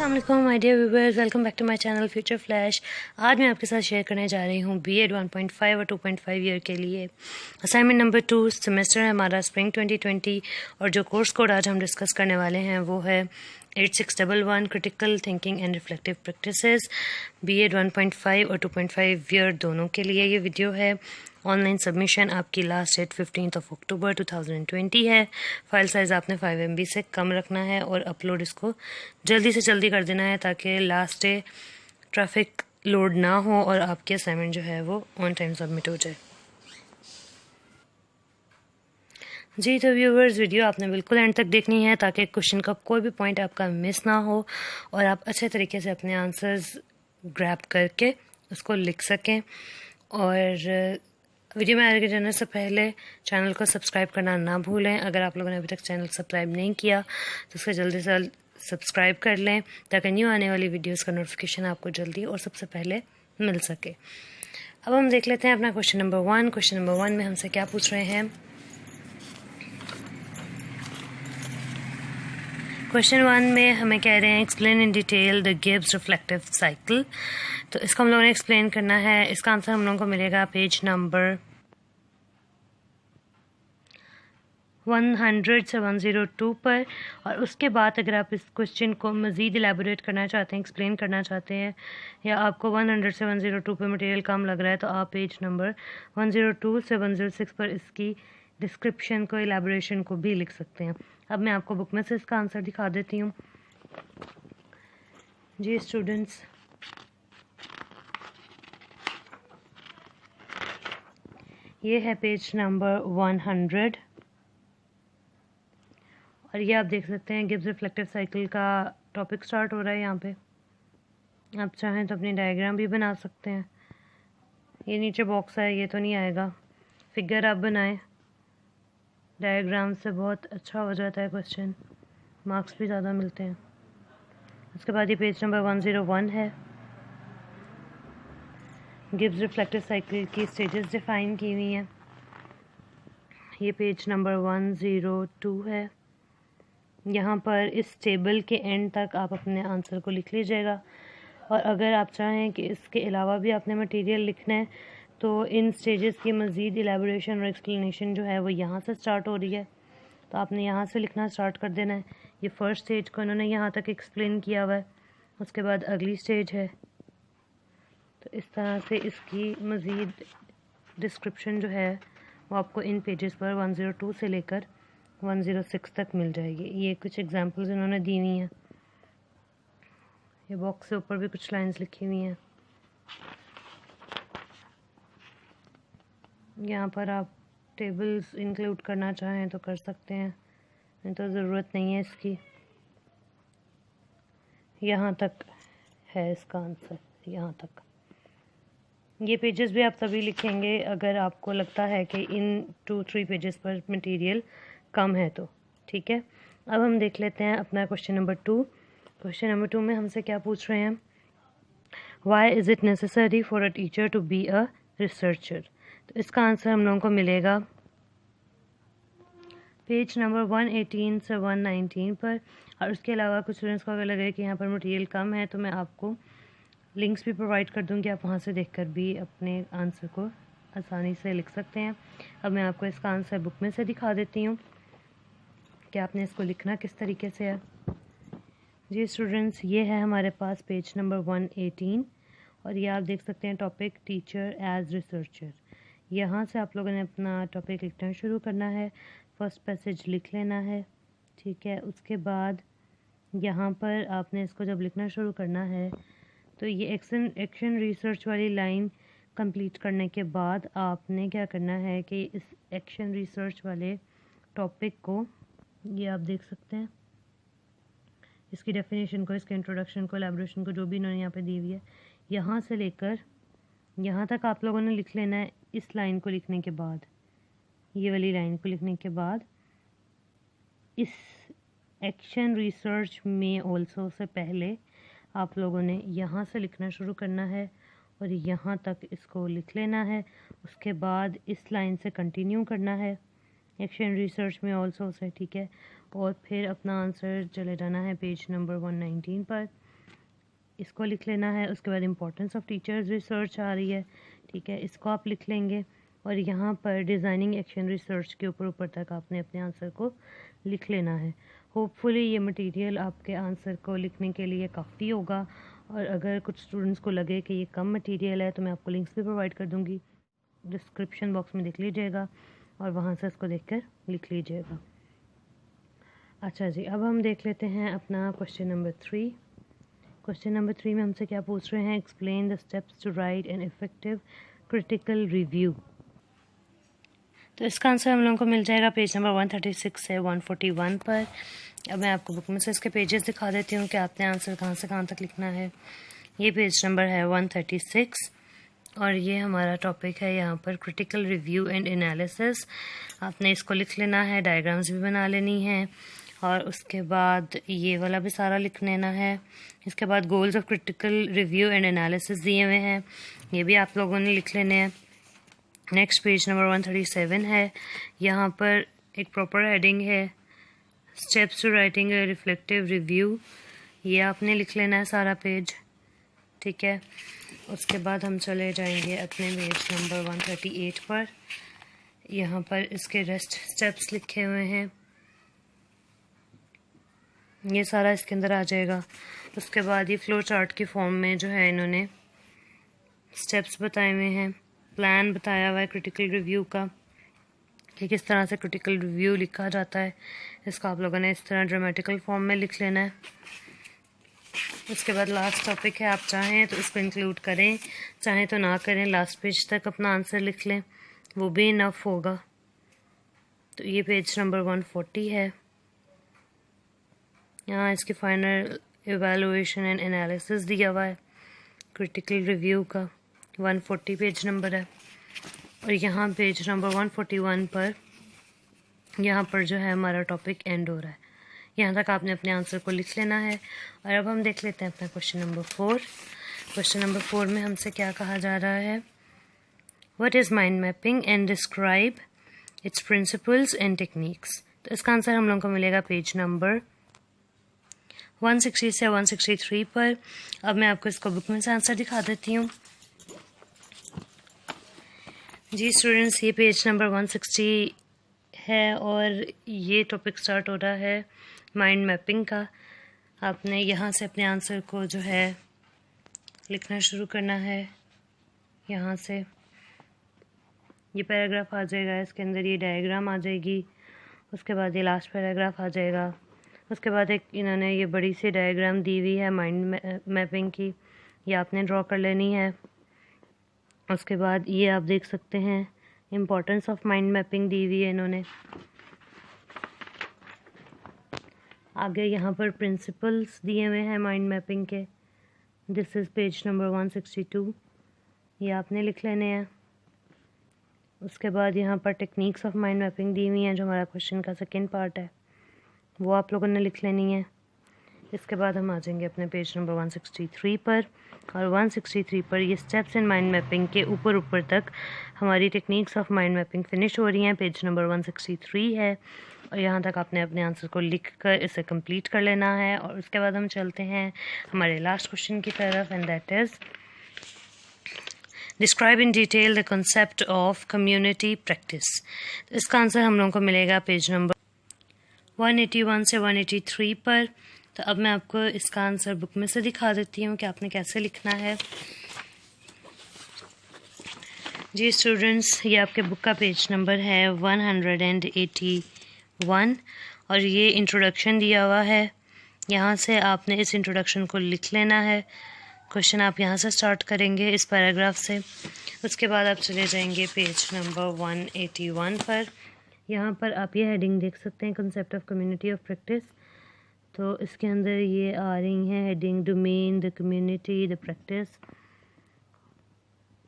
अस्सलाम वालेकुम my dear viewers, welcome back to my channel future flash. आज मैं आपके साथ शेयर करने जा रही हूँ बीएड 1.5 और 2.5 ईयर के लिए असाइनमेंट नंबर 2 सेमेस्टर है हमारा स्प्रिंग 2020 और जो कोर्स कोड आज हम डिस्कस करने वाले हैं वो है 8611 critical thinking and reflective practices BEd 1.5 और 2.5 ईयर दोनों के लिए ये वीडियो है। ऑनलाइन सबमिशन आपकी लास्ट डेट 15 अक्टूबर 2020 है। फाइल साइज़ आपने 5 MB से कम रखना है और अपलोड इसको जल्दी से जल्दी कर देना है ताकि लास्ट डे ट्रैफिक लोड ना हो और आपकी असाइनमेंट जो है वो ऑन टाइम सबमिट हो जाए। जी तो व्यूवर्स, वीडियो आपने बिल्कुल एंड तक देखनी है ताकि क्वेश्चन का कोई भी पॉइंट आपका मिस ना हो और आप अच्छे तरीके से अपने आंसर्स ग्रैब करके उसको लिख सकें। और वीडियो में आगे जाने से पहले चैनल को सब्सक्राइब करना ना भूलें। अगर आप लोगों ने अभी तक चैनल सब्सक्राइब नहीं किया तो उसको जल्दी से सब्सक्राइब कर लें ताकि न्यू आने वाली वीडियोस का नोटिफिकेशन आपको जल्दी और सबसे पहले मिल सके। अब हम देख लेते हैं अपना क्वेश्चन नंबर 1। क्वेश्चन नंबर 1 में हमसे क्या पूछ रहे हैं। क्वेश्चन 1 में हमें कह रहे हैं explain in detail the Gibbs reflective cycle. तो इसको हम लोगों ने एक्सप्लेन करना है। इसका आंसर हम लोगों को मिलेगा पेज नंबर 100 से 102 पर। और उसके बाद अगर आप इस क्वेश्चन को मज़ीद एलैबोरेट करना चाहते हैं, एक्सप्लेन करना चाहते हैं, या आपको 100 से 102 पर मटेरियल कम लग रहा है तो आप पेज नंबर 102 से 106 पर इसकी डिस्क्रिप्शन को, एलैबोरेशन को भी लिख सकते हैं। अब मैं आपको बुक में से इसका आंसर दिखा देती हूँ। जी स्टूडेंट्स, ये है पेज नंबर 100 और ये आप देख सकते हैं गिब्स रिफ्लेक्टिव साइकिल का टॉपिक स्टार्ट हो रहा है। यहाँ पे आप चाहें तो अपनी डायग्राम भी बना सकते हैं। ये नीचे बॉक्स है, ये तो नहीं आएगा। फिगर आप बनाएं, डायग्राम से बहुत अच्छा हो जाता है क्वेश्चन, मार्क्स भी ज़्यादा मिलते हैं। उसके बाद ये पेज नंबर 101 है। गिब्स रिफ्लेक्टिव साइकिल की स्टेजेस डिफाइन की हुई हैं। ये पेज नंबर 102 है। यहाँ पर इस टेबल के एंड तक आप अपने आंसर को लिख लीजिएगा और अगर आप चाहें कि इसके अलावा भी आपने मटेरियल लिखना है तो इन स्टेजेस की मज़ीद एलैबोरेशन और एक्सप्लेनेशन जो है वो यहाँ से स्टार्ट हो रही है, तो आपने यहाँ से लिखना स्टार्ट कर देना है। ये फर्स्ट स्टेज को उन्होंने यहाँ तक एक्सप्लेन किया हुआ है। उसके बाद अगली स्टेज है, तो इस तरह से इसकी मज़ीद डिस्क्रिप्शन जो है वो आपको इन पेजेस पर 102 से लेकर 106 तक मिल जाएगी। ये कुछ एग्जांपल्स इन्होंने दी हुई हैं। ये बॉक्स के ऊपर भी कुछ लाइंस लिखी हुई हैं। यहाँ पर आप टेबल्स इंक्लूड करना चाहें तो कर सकते हैं, नहीं तो ज़रूरत नहीं है इसकी। यहाँ तक है इसका आंसर, यहाँ तक। ये पेजेस भी आप तभी लिखेंगे अगर आपको लगता है कि इन 2-3 पेजेस पर मटेरियल कम है तो, ठीक है। अब हम देख लेते हैं अपना क्वेश्चन नंबर 2। क्वेश्चन नंबर 2 में हमसे क्या पूछ रहे हैं। Why is it necessary for a teacher to be a researcher. तो इसका आंसर हम लोगों को मिलेगा पेज नंबर 118 से 119 पर। और उसके अलावा कुछ स्टूडेंट्स को अगर लगे कि यहाँ पर मटेरियल कम है तो मैं आपको लिंक्स भी प्रोवाइड कर दूँगी, आप वहाँ से देखकर भी अपने आंसर को आसानी से लिख सकते हैं। अब मैं आपको इसका आंसर बुक में से दिखा देती हूँ कि आपने इसको लिखना किस तरीके से है। जी स्टूडेंट्स, ये है हमारे पास पेज नंबर 118 और ये आप देख सकते हैं टॉपिक टीचर एज रिसर्चर। यहाँ से आप लोगों ने अपना टॉपिक लिखना शुरू करना है। फर्स्ट पैसेज लिख लेना है, ठीक है। उसके बाद यहाँ पर आपने इसको जब लिखना शुरू करना है तो ये एक्शन रिसर्च वाली लाइन कंप्लीट करने के बाद आपने क्या करना है कि इस एक्शन रिसर्च वाले टॉपिक को, ये आप देख सकते हैं, इसकी डेफिनेशन को, इसके इंट्रोडक्शन को, एलैबोरेशन को, जो भी इन्होंने यहाँ पे दी हुई है, यहाँ से लेकर यहाँ तक आप लोगों ने लिख लेना है। इस लाइन को लिखने के बाद, ये वाली लाइन को लिखने के बाद इस एक्शन रिसर्च में ऑल्सो से पहले आप लोगों ने यहाँ से लिखना शुरू करना है और यहाँ तक इसको लिख लेना है। उसके बाद इस लाइन से कंटिन्यू करना है एक्शन रिसर्च में ऑल्सो से, ठीक है। और फिर अपना आंसर चले जाना है पेज नंबर 119 पर। इसको लिख लेना है। उसके बाद इम्पोर्टेंस ऑफ टीचर्स रिसर्च आ रही है, ठीक है, इसको आप लिख लेंगे। और यहाँ पर डिज़ाइनिंग एक्शन रिसर्च के ऊपर तक आपने अपने आंसर को लिख लेना है। होपफुली ये मटेरियल आपके आंसर को लिखने के लिए काफ़ी होगा। और अगर कुछ स्टूडेंट्स को लगे कि ये कम मटेरियल है तो मैं आपको लिंक्स भी प्रोवाइड कर दूँगी, डिस्क्रिप्शन बॉक्स में देख लीजिएगा और वहाँ से इसको देखकर लिख लीजिएगा। अच्छा जी, अब हम देख लेते हैं अपना क्वेश्चन नंबर 3। क्वेश्चन नंबर 3 में हमसे क्या पूछ रहे हैं, explain the steps to write an effective critical review. तो इसका आंसर हम लोगों को मिल जाएगा पेज नंबर 136 से 141 पर। अब मैं आपको बुक में से इसके पेजेस दिखा देती हूँ कि आपने आंसर कहाँ से कहाँ तक लिखना है। ये पेज नंबर है 136 और ये हमारा टॉपिक है यहाँ पर क्रिटिकल रिव्यू एंड एनालिसिस। आपने इसको लिख लेना है, डायग्राम्स भी बना लेनी है और उसके बाद ये वाला भी सारा लिख लेना है। इसके बाद goals of critical review and analysis दिए हुए हैं, ये भी आप लोगों ने लिख लेने हैं। नेक्स्ट पेज नंबर 137 है, यहाँ पर एक प्रॉपर हेडिंग है steps to writing a reflective review, ये आपने लिख लेना है सारा पेज, ठीक है। उसके बाद हम चले जाएंगे अपने पेज नंबर 138 पर। यहाँ पर इसके रेस्ट स्टेप्स लिखे हुए हैं, ये सारा इसके अंदर आ जाएगा। उसके बाद ये फ्लो चार्ट की फॉर्म में जो है इन्होंने स्टेप्स बताए हुए हैं, प्लान बताया हुआ है क्रिटिकल रिव्यू का कि किस तरह से क्रिटिकल रिव्यू लिखा जाता है। इसको आप लोगों ने इस तरह ड्रामेटिकल फॉर्म में लिख लेना है। उसके बाद लास्ट टॉपिक है, आप चाहें तो इसको इंक्लूड करें, चाहें तो ना करें, लास्ट पेज तक अपना आंसर लिख लें, वो भी इनफ होगा। तो ये पेज नंबर 140 है, यहाँ इसकी फाइनल एवेलुएशन एंड एनालिसिस दिया हुआ है क्रिटिकल रिव्यू का, 140 पेज नंबर है। और यहाँ पेज नंबर 141 पर यहाँ पर जो है हमारा टॉपिक एंड हो रहा है। यहाँ तक आपने अपने आंसर को लिख लेना है। और अब हम देख लेते हैं अपना क्वेश्चन नंबर 4। क्वेश्चन नंबर 4 में हमसे क्या कहा जा रहा है, what is mind mapping and describe it's principles and techniques. तो इसका आंसर हम लोगों को मिलेगा पेज नंबर 160 से 163 पर। अब मैं आपको इसको बुक में से आंसर दिखा देती हूँ। जी स्टूडेंट्स, ये पेज नंबर 160 है और ये टॉपिक स्टार्ट हो रहा है माइंड मैपिंग का। आपने यहाँ से अपने आंसर को जो है लिखना शुरू करना है। यहाँ से ये पैराग्राफ आ जाएगा, इसके अंदर ये डायग्राम आ जाएगी, उसके बाद ये लास्ट पैराग्राफ आ जाएगा। उसके बाद एक इन्होंने ये बड़ी सी डायग्राम दी हुई है माइंड मैपिंग की, ये आपने ड्रॉ कर लेनी है। उसके बाद ये आप देख सकते हैं इम्पोर्टेंस ऑफ माइंड मैपिंग दी हुई है इन्होंने। आगे यहाँ पर प्रिंसिपल्स दिए हुए हैं माइंड मैपिंग के, दिस इज़ पेज नंबर 162, ये आपने लिख लेने हैं। उसके बाद यहाँ पर टेक्निक्स ऑफ माइंड मैपिंग दी हुई हैं, जो हमारा क्वेश्चन का सेकेंड पार्ट है, वो आप लोगों ने लिख लेनी है। इसके बाद हम आ जाएंगे अपने पेज नंबर 163 पर, और 163 पर ये स्टेप्स इन माइंड मैपिंग के ऊपर तक हमारी techniques of mind mapping finish हो रही हैं। पेज नंबर 163 है और यहाँ तक आपने अपने आंसर को लिख कर इसे कंप्लीट कर लेना है। और उसके बाद हम चलते हैं हमारे लास्ट क्वेश्चन की तरफ, and that is describe in detail the concept of community practice. इसका आंसर हम लोगों को मिलेगा पेज नंबर 181 से 183 पर। तो अब मैं आपको इसका आंसर बुक में से दिखा देती हूँ कि आपने कैसे लिखना है। जी स्टूडेंट्स, ये आपके बुक का पेज नंबर है 181 और ये इंट्रोडक्शन दिया हुआ है। यहाँ से आपने इस इंट्रोडक्शन को लिख लेना है। क्वेश्चन आप यहाँ से स्टार्ट करेंगे इस पैराग्राफ से। उसके बाद आप चले जाएंगे पेज नंबर 181 पर। यहाँ पर आप ये हेडिंग देख सकते हैं, concept of community of practice. तो इसके अंदर ये आ रही हैं heading, domain, the community, the practice.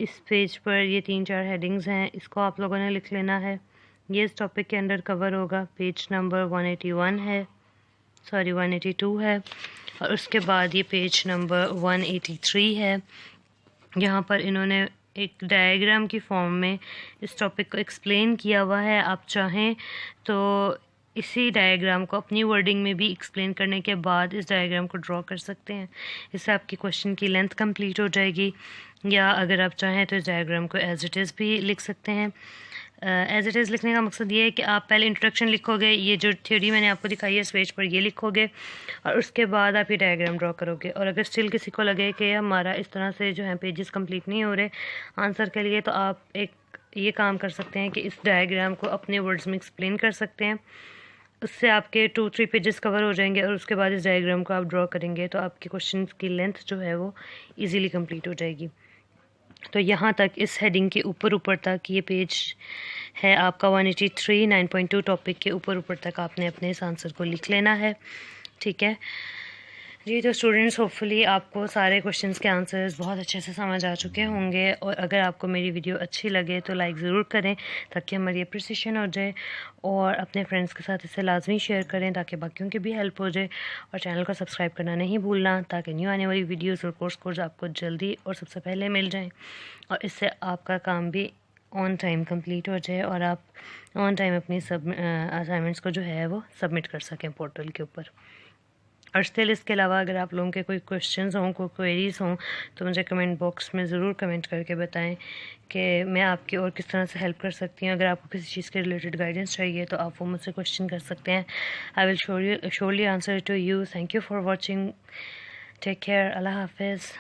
इस पेज पर ये 3-4 हेडिंग्स हैं, इसको आप लोगों ने लिख लेना है। ये इस टॉपिक के अंदर कवर होगा। पेज नंबर 182 है और उसके बाद ये पेज नंबर 183 है। यहाँ पर इन्होंने एक डायग्राम की फॉर्म में इस टॉपिक को एक्सप्लेन किया हुआ है। आप चाहें तो इसी डायग्राम को अपनी वर्डिंग में भी एक्सप्लेन करने के बाद इस डायग्राम को ड्रॉ कर सकते हैं। इससे आपकी क्वेश्चन की लेंथ कंप्लीट हो जाएगी। या अगर आप चाहें तो इस डायग्राम को एज इट इज़ भी लिख सकते हैं। एज इट इज़ लिखने का मकसद ये है कि आप पहले इंट्रोडक्शन लिखोगे, ये जो थ्योरी मैंने आपको दिखाई है इस पेज पर ये लिखोगे, और उसके बाद आप ये डायग्राम ड्रॉ करोगे। और अगर स्टिल किसी को लगे कि हमारा इस तरह से जो है पेजेस कंप्लीट नहीं हो रहे आंसर के लिए, तो आप एक ये काम कर सकते हैं कि इस डायग्राम को अपने वर्ड्स में एक्सप्लेन कर सकते हैं। उससे आपके 2-3 पेजेस कवर हो जाएंगे, और उसके बाद इस डायग्राम को आप ड्रॉ करेंगे तो आपके क्वेश्चन की लेंथ जो है वो ईज़िली कंप्लीट हो जाएगी। तो यहाँ तक इस हेडिंग के ऊपर तक ये पेज है आपका 183 9.2 टॉपिक के ऊपर तक आपने अपने इस आंसर को लिख लेना है। ठीक है जी। तो स्टूडेंट्स, होपफुली आपको सारे क्वेश्चंस के आंसर्स बहुत अच्छे से समझ आ चुके होंगे, और अगर आपको मेरी वीडियो अच्छी लगे तो लाइक ज़रूर करें ताकि हमारी अप्रिसिएशन हो जाए, और अपने फ्रेंड्स के साथ इसे लाजमी शेयर करें ताकि बाकियों की भी हेल्प हो जाए, और चैनल को सब्सक्राइब करना नहीं भूलना ताकि न्यू आने वाली वीडियोज़ और कोर्स आपको जल्दी और सबसे पहले मिल जाएँ, और इससे आपका काम भी ऑन टाइम कंप्लीट हो जाए और आप ऑन टाइम अपनी असाइनमेंट्स को जो है वो सबमिट कर सकें पोर्टल के ऊपर। और स्टिल इसके अलावा अगर आप लोगों के कोई क्वेश्चंस हों, कोई क्वेरीज़ हों, तो मुझे कमेंट बॉक्स में ज़रूर कमेंट करके बताएं कि मैं आपकी और किस तरह से हेल्प कर सकती हूँ। अगर आपको किसी चीज़ के रिलेटेड गाइडेंस चाहिए तो आप वो मुझसे क्वेश्चन कर सकते हैं। I will surely answer to you. Thank you for watching. Take care. अल्लाह हाफिज़।